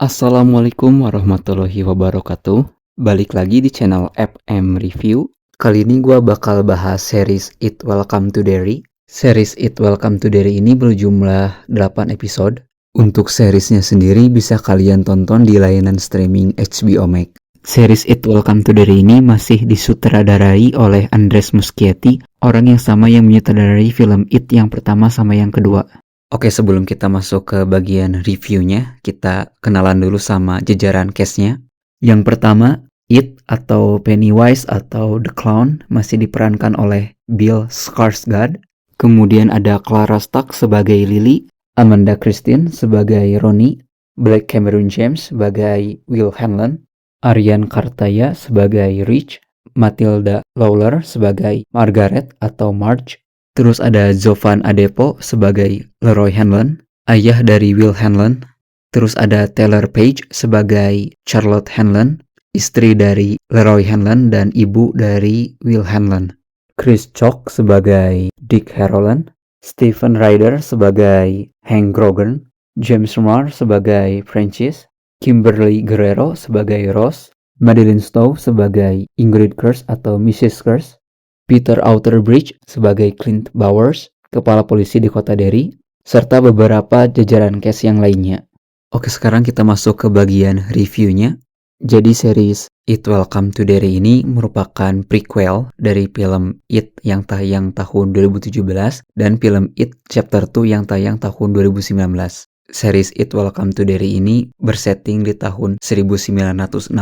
Assalamualaikum warahmatullahi wabarakatuh. Balik lagi di channel FM Review. Kali ini gue bakal bahas series It Welcome to Derry. Series It Welcome to Derry ini berjumlah 8 episode. Untuk seriesnya sendiri bisa kalian tonton di layanan streaming HBO Max. Series It Welcome to Derry ini masih disutradarai oleh Andres Muschietti, orang yang sama yang menyutradarai film It yang pertama sama yang kedua. Oke, sebelum kita masuk ke bagian reviewnya, kita kenalan dulu sama jajaran cast-nya. Yang pertama, It atau Pennywise atau The Clown masih diperankan oleh Bill Skarsgård. Kemudian ada Clara Stark sebagai Lily, Amanda Christine sebagai Ronnie, Blake Cameron James sebagai Will Hanlon, Aryan Kartaya sebagai Rich, Matilda Lawler sebagai Margaret atau Marge. Terus ada Zovan Adepo sebagai Leroy Hanlon, ayah dari Will Hanlon. Terus ada Taylor Page sebagai Charlotte Hanlon, istri dari Leroy Hanlon dan ibu dari Will Hanlon. Chris Chalk sebagai Dick Harrelson, Stephen Ryder sebagai Hank Grogan, James Remar sebagai Francis, Kimberly Guerrero sebagai Rose, Madeline Stowe sebagai Ingrid Kurse atau Mrs. Kurse, Peter Outerbridge sebagai Clint Bowers, kepala polisi di kota Derry, serta beberapa jajaran cast yang lainnya. Oke, sekarang kita masuk ke bagian reviewnya. Jadi series It Welcome to Derry ini merupakan prequel dari film It yang tayang tahun 2017 dan film It Chapter 2 yang tayang tahun 2019. Series It Welcome to Derry ini bersetting di tahun 1962,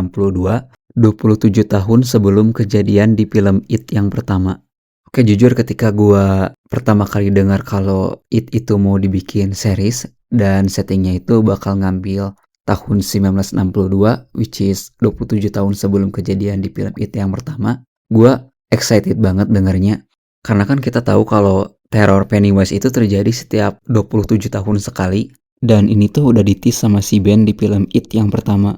27 tahun sebelum kejadian di film It yang pertama. Oke, jujur ketika gue pertama kali dengar kalau It itu mau dibikin series dan settingnya itu bakal ngambil tahun 1962, which is 27 tahun sebelum kejadian di film It yang pertama, gue excited banget dengarnya. Karena kan kita tahu kalau teror Pennywise itu terjadi setiap 27 tahun sekali, dan ini tuh udah ditis sama si Ben di film It yang pertama.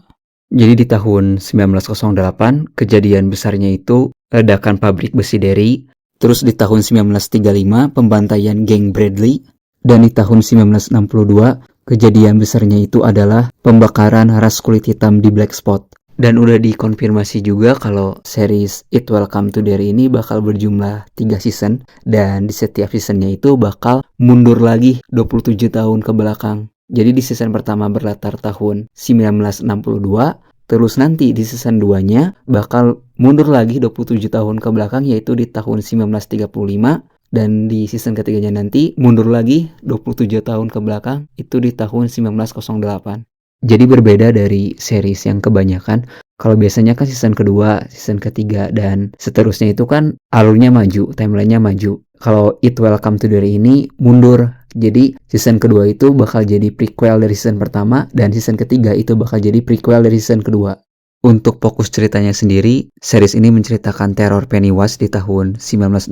Jadi di tahun 1908, kejadian besarnya itu ledakan pabrik besi Derry. Terus di tahun 1935, pembantaian geng Bradley. Dan di tahun 1962, kejadian besarnya itu adalah pembakaran ras kulit hitam di Black Spot. Dan udah dikonfirmasi juga kalau series It Welcome to Derry ini bakal berjumlah 3 season. Dan di setiap seasonnya itu bakal mundur lagi 27 tahun ke belakang. Jadi di season pertama berlatar tahun 1962, terus nanti di season 2-nya bakal mundur lagi 27 tahun ke belakang yaitu di tahun 1935, dan di season ketiganya nanti mundur lagi 27 tahun ke belakang itu di tahun 1908. Jadi berbeda dari series yang kebanyakan. Kalau biasanya kan season kedua, season ketiga, dan seterusnya itu kan alurnya maju, timelinenya maju. Kalau It Welcome to Derry ini mundur. Jadi season kedua itu bakal jadi prequel dari season pertama, dan season ketiga itu bakal jadi prequel dari season kedua. Untuk fokus ceritanya sendiri, series ini menceritakan teror Pennywise di tahun 1962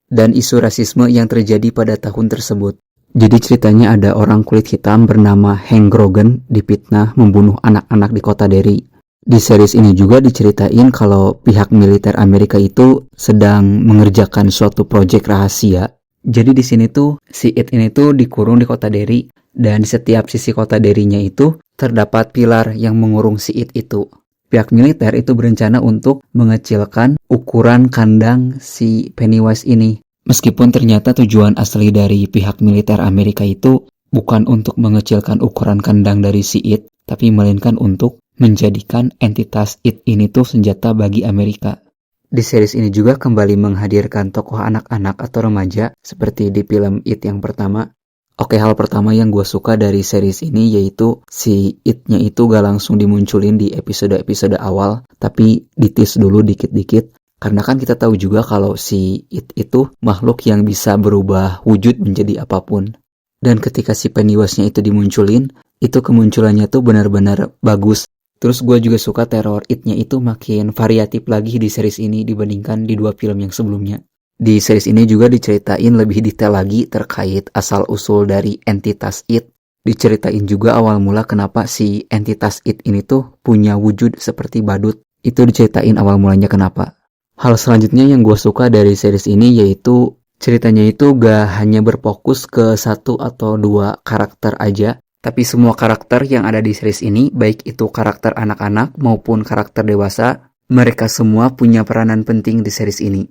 dan isu rasisme yang terjadi pada tahun tersebut. Jadi ceritanya ada orang kulit hitam bernama Hank Grogan difitnah membunuh anak-anak di kota Derry. Di series ini juga diceritain kalau pihak militer Amerika itu sedang mengerjakan suatu proyek rahasia. Jadi di sini tuh si It ini tuh dikurung di kota Derry, dan di setiap sisi kota Derry-nya itu terdapat pilar yang mengurung si It itu. Pihak militer itu berencana untuk mengecilkan ukuran kandang si Pennywise ini. Meskipun ternyata tujuan asli dari pihak militer Amerika itu bukan untuk mengecilkan ukuran kandang dari si It, tapi melainkan untuk menjadikan entitas It ini tuh senjata bagi Amerika. Di series ini juga kembali menghadirkan tokoh anak-anak atau remaja seperti di film It yang pertama. Oke, hal pertama yang gue suka dari series ini yaitu si It-nya itu gak langsung dimunculin di episode-episode awal, tapi ditis dulu dikit-dikit. Karena kan kita tahu juga kalau si It itu makhluk yang bisa berubah wujud menjadi apapun. Dan ketika si Pennywise-nya itu dimunculin, itu kemunculannya tuh benar-benar bagus. Terus gue juga suka teror It-nya itu makin variatif lagi di series ini dibandingkan di 2 film yang sebelumnya. Di series ini juga diceritain lebih detail lagi terkait asal-usul dari entitas It. Diceritain juga awal mula kenapa si entitas It ini tuh punya wujud seperti badut. Itu diceritain awal mulanya kenapa. Hal selanjutnya yang gue suka dari series ini yaitu ceritanya itu gak hanya berfokus ke 1 atau 2 karakter aja, Tapi semua karakter yang ada di series ini, baik itu karakter anak-anak maupun karakter dewasa, mereka semua punya peranan penting di series ini.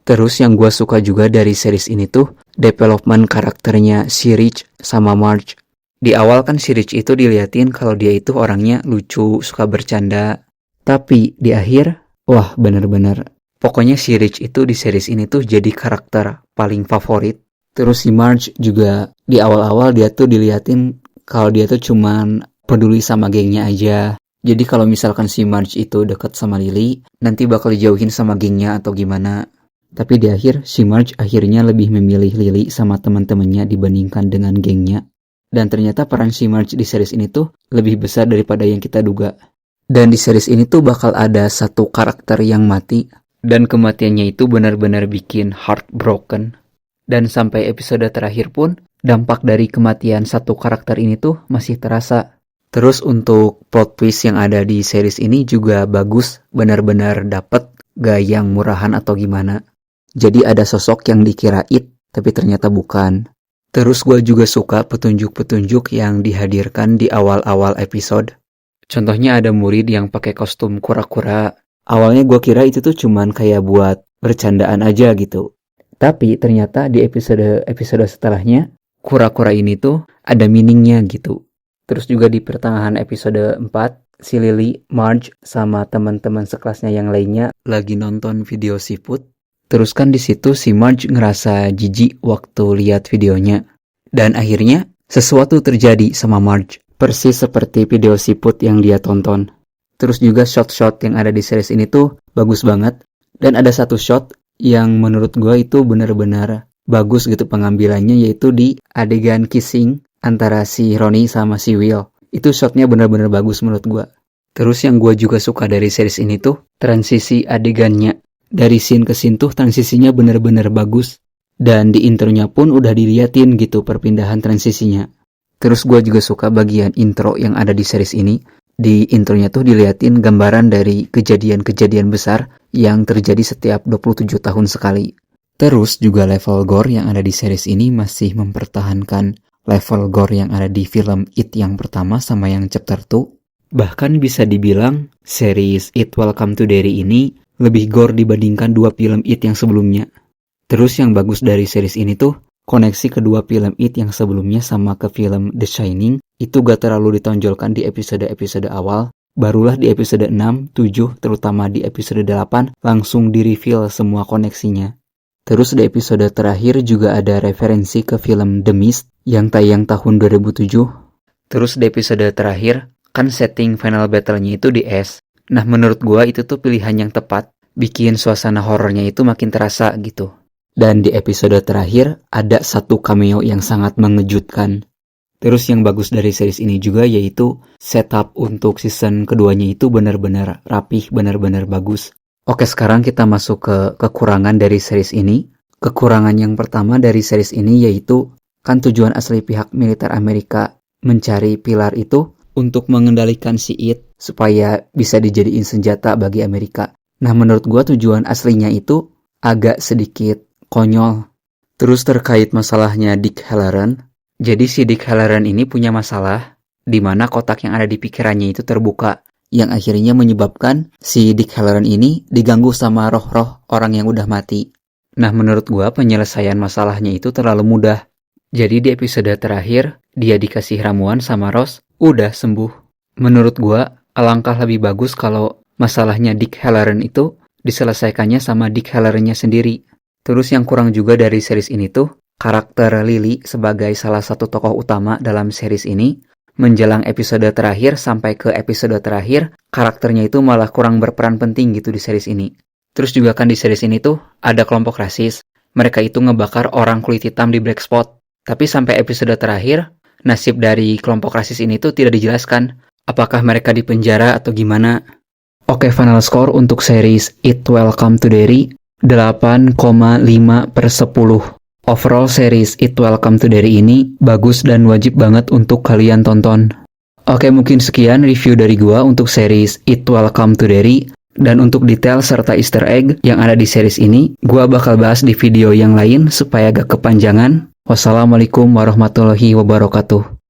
Terus yang gue suka juga dari series ini tuh, development karakternya si Rich sama Marge. Di awal kan si Rich itu diliatin kalau dia itu orangnya lucu, suka bercanda. Tapi di akhir, wah bener-bener. Pokoknya si Rich itu di series ini tuh jadi karakter paling favorit. Terus si Marge juga di awal-awal dia tuh diliatin kalau dia tuh cuman peduli sama gengnya aja. Jadi kalau misalkan si Marge itu deket sama Lily, nanti bakal dijauhin sama gengnya atau gimana. Tapi di akhir, si Marge akhirnya lebih memilih Lily sama teman-temannya dibandingkan dengan gengnya. Dan ternyata peran si Marge di series ini tuh lebih besar daripada yang kita duga. Dan di series ini tuh bakal ada satu karakter yang mati. Dan kematiannya itu benar-benar bikin heartbroken. Dan sampai episode terakhir pun, dampak dari kematian satu karakter ini tuh masih terasa. Terus untuk plot twist yang ada di series ini juga bagus, benar-benar dapet, gak yang murahan atau gimana. Jadi ada sosok yang dikira It, tapi ternyata bukan. Terus gue juga suka petunjuk-petunjuk yang dihadirkan di awal-awal episode. Contohnya ada murid yang pakai kostum kura-kura. Awalnya gue kira itu tuh cuman kayak buat bercandaan aja gitu. Tapi ternyata di episode setelahnya, kura-kura ini tuh ada meaningnya gitu. Terus juga di pertengahan episode 4, si Lily, Marge, sama teman-teman sekelasnya yang lainnya lagi nonton video siput. Terus kan di situ si Marge ngerasa jijik waktu lihat videonya. Dan akhirnya sesuatu terjadi sama Marge, persis seperti video siput yang dia tonton. Terus juga shot-shot yang ada di series ini tuh bagus banget. Dan ada satu shot yang menurut gue itu benar-benar bagus gitu pengambilannya, yaitu di adegan kissing antara si Ronnie sama si Will. Itu shotnya benar-benar bagus menurut gue. Terus yang gue juga suka dari series ini tuh transisi adegannya. Dari scene ke scene tuh transisinya benar-benar bagus. Dan di intronya pun udah diliatin gitu perpindahan transisinya. Terus gue juga suka bagian intro yang ada di series ini. Di intronya tuh diliatin gambaran dari kejadian-kejadian besar yang terjadi setiap 27 tahun sekali. Terus juga level gore yang ada di series ini masih mempertahankan level gore yang ada di film It yang pertama sama yang chapter 2. Bahkan bisa dibilang series It Welcome to Derry ini lebih gore dibandingkan dua film It yang sebelumnya. Terus yang bagus dari series ini tuh koneksi kedua film It yang sebelumnya sama ke film The Shining itu gak terlalu ditonjolkan di episode-episode awal. Barulah di episode 6, 7, terutama di episode 8 langsung di-reveal semua koneksinya. Terus di episode terakhir juga ada referensi ke film The Mist yang tayang tahun 2007. Terus di episode terakhir kan setting final battle-nya itu di es. Nah menurut gua itu tuh pilihan yang tepat, bikin suasana horornya itu makin terasa gitu. Dan di episode terakhir ada satu cameo yang sangat mengejutkan. Terus yang bagus dari series ini juga yaitu setup untuk season keduanya itu benar-benar rapih, benar-benar bagus. Oke, sekarang kita masuk ke kekurangan dari series ini. Kekurangan yang pertama dari series ini yaitu kan tujuan asli pihak militer Amerika mencari pilar itu untuk mengendalikan si It supaya bisa dijadiin senjata bagi Amerika. Nah menurut gua tujuan aslinya itu agak sedikit konyol. Terus terkait masalahnya Dick Hallorann. Jadi si Dick Hallorann ini punya masalah di mana kotak yang ada di pikirannya itu terbuka, yang akhirnya menyebabkan si Dick Hallorann ini diganggu sama roh-roh orang yang udah mati. Nah menurut gua penyelesaian masalahnya itu terlalu mudah. Jadi di episode terakhir dia dikasih ramuan sama Ross, udah sembuh. Menurut gua alangkah lebih bagus kalau masalahnya Dick Hallorann itu diselesaikannya sama Dick Hallorann-nya sendiri. Terus yang kurang juga dari series ini tuh karakter Lily sebagai salah satu tokoh utama dalam series ini, menjelang episode terakhir sampai ke episode terakhir, karakternya itu malah kurang berperan penting gitu di series ini. Terus juga kan di series ini tuh ada kelompok rasis, mereka itu ngebakar orang kulit hitam di Black Spot. Tapi sampai episode terakhir, nasib dari kelompok rasis ini tuh tidak dijelaskan, apakah mereka dipenjara atau gimana. Oke, final score untuk series It Welcome to Derry, 8,5/10. Overall series It Welcome to Derry ini bagus dan wajib banget untuk kalian tonton. Oke, mungkin sekian review dari gua untuk series It Welcome to Derry. Dan untuk detail serta easter egg yang ada di series ini, gua bakal bahas di video yang lain supaya gak kepanjangan. Wassalamualaikum warahmatullahi wabarakatuh.